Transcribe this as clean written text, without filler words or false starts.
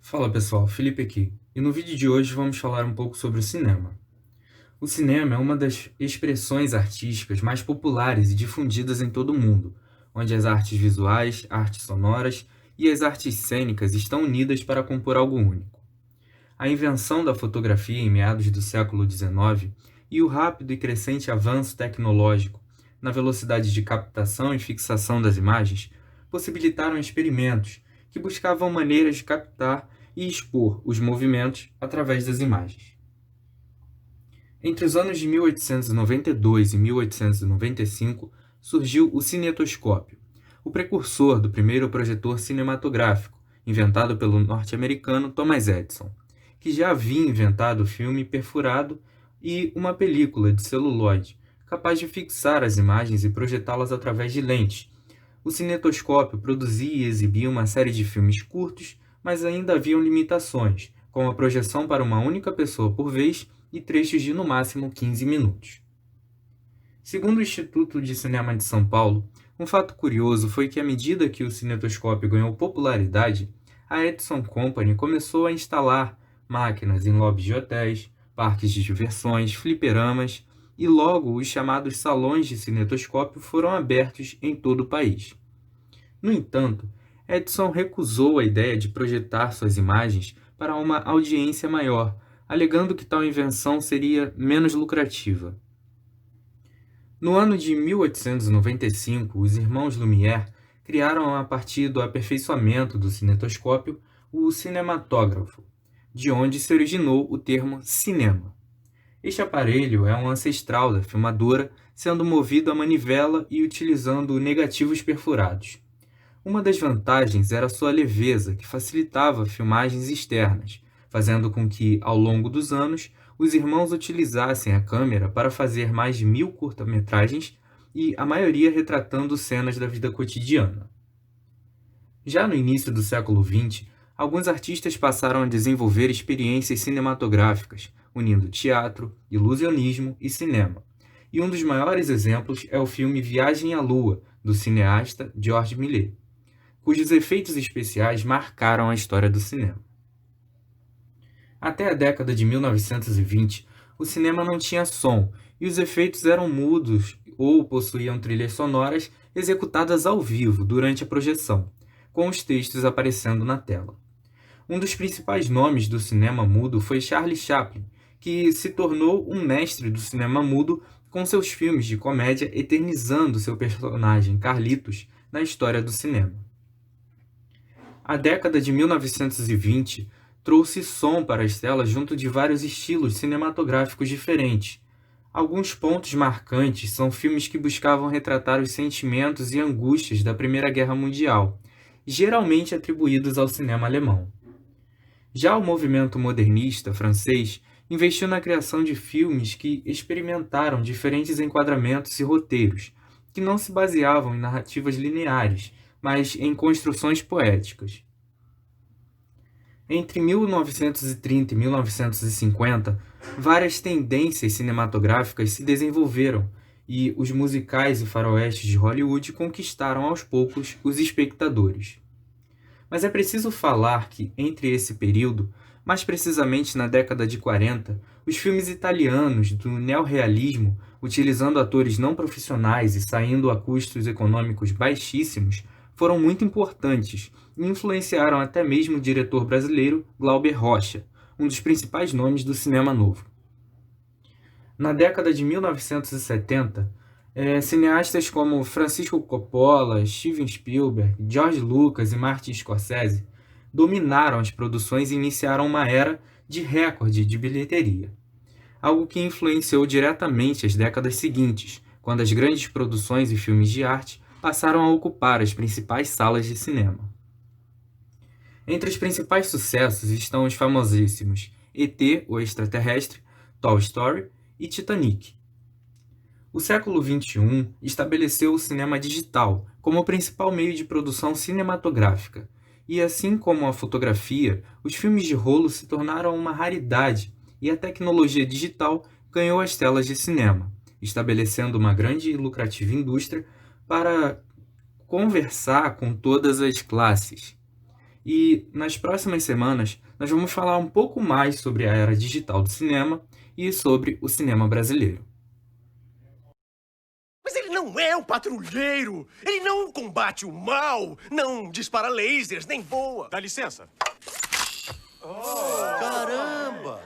Fala pessoal, Felipe aqui. E no vídeo de hoje vamos falar um pouco sobre o cinema. O cinema é uma das expressões artísticas mais populares e difundidas em todo o mundo, onde as artes visuais, artes sonoras e as artes cênicas estão unidas para compor algo único. A invenção da fotografia em meados do século XIX e o rápido e crescente avanço tecnológico na velocidade de captação e fixação das imagens possibilitaram experimentos que buscavam maneiras de captar e expor os movimentos através das imagens. Entre os anos de 1892 e 1895 surgiu o cinetoscópio, o precursor do primeiro projetor cinematográfico, inventado pelo norte-americano Thomas Edison, que já havia inventado o filme perfurado e uma película de celulose, capaz de fixar as imagens e projetá-las através de lentes. O cinetoscópio produzia e exibia uma série de filmes curtos, mas ainda haviam limitações, como a projeção para uma única pessoa por vez e trechos de no máximo 15 minutos. Segundo o Instituto de Cinema de São Paulo, um fato curioso foi que à medida que o cinetoscópio ganhou popularidade, a Edison Company começou a instalar máquinas em lobbies de hotéis, parques de diversões, fliperamas e logo os chamados salões de cinetoscópio foram abertos em todo o país. No entanto, Edison recusou a ideia de projetar suas imagens para uma audiência maior, alegando que tal invenção seria menos lucrativa. No ano de 1895, os irmãos Lumière criaram, a partir do aperfeiçoamento do cinetoscópio, o cinematógrafo, de onde se originou o termo cinema. Este aparelho é um ancestral da filmadora, sendo movido a manivela e utilizando negativos perfurados. Uma das vantagens era sua leveza, que facilitava filmagens externas, fazendo com que, ao longo dos anos, os irmãos utilizassem a câmera para fazer mais de 1000 curta-metragens e a maioria retratando cenas da vida cotidiana. Já no início do século XX, alguns artistas passaram a desenvolver experiências cinematográficas, unindo teatro, ilusionismo e cinema. E um dos maiores exemplos é o filme Viagem à Lua, do cineasta Georges Méliès, cujos efeitos especiais marcaram a história do cinema. Até a década de 1920, o cinema não tinha som e os efeitos eram mudos ou possuíam trilhas sonoras executadas ao vivo durante a projeção, com os textos aparecendo na tela. Um dos principais nomes do cinema mudo foi Charlie Chaplin, que se tornou um mestre do cinema mudo com seus filmes de comédia eternizando seu personagem Carlitos na história do cinema. A década de 1920 trouxe som para as telas junto de vários estilos cinematográficos diferentes. Alguns pontos marcantes são filmes que buscavam retratar os sentimentos e angústias da Primeira Guerra Mundial, geralmente atribuídos ao cinema alemão. Já o movimento modernista francês investiu na criação de filmes que experimentaram diferentes enquadramentos e roteiros, que não se baseavam em narrativas lineares, mas em construções poéticas. Entre 1930 e 1950, várias tendências cinematográficas se desenvolveram e os musicais e faroestes de Hollywood conquistaram aos poucos os espectadores. Mas é preciso falar que, entre esse período, mais precisamente na década de 40, os filmes italianos do neorrealismo, utilizando atores não profissionais e saindo a custos econômicos baixíssimos, foram muito importantes e influenciaram até mesmo o diretor brasileiro Glauber Rocha, um dos principais nomes do cinema novo. Na década de 1970, cineastas como Francisco Coppola, Steven Spielberg, George Lucas e Martin Scorsese dominaram as produções e iniciaram uma era de recorde de bilheteria, algo que influenciou diretamente as décadas seguintes, quando as grandes produções e filmes de arte passaram a ocupar as principais salas de cinema. Entre os principais sucessos estão os famosíssimos E.T., o Extraterrestre, Toy Story e Titanic. O século XXI estabeleceu o cinema digital como o principal meio de produção cinematográfica, e assim como a fotografia, os filmes de rolo se tornaram uma raridade e a tecnologia digital ganhou as telas de cinema, estabelecendo uma grande e lucrativa indústria para conversar com todas as classes. E nas próximas semanas nós vamos falar um pouco mais sobre a era digital do cinema e sobre o cinema brasileiro. Mas ele não é um patrulheiro! Ele não combate o mal! Não dispara lasers, nem voa! Dá licença. Caramba!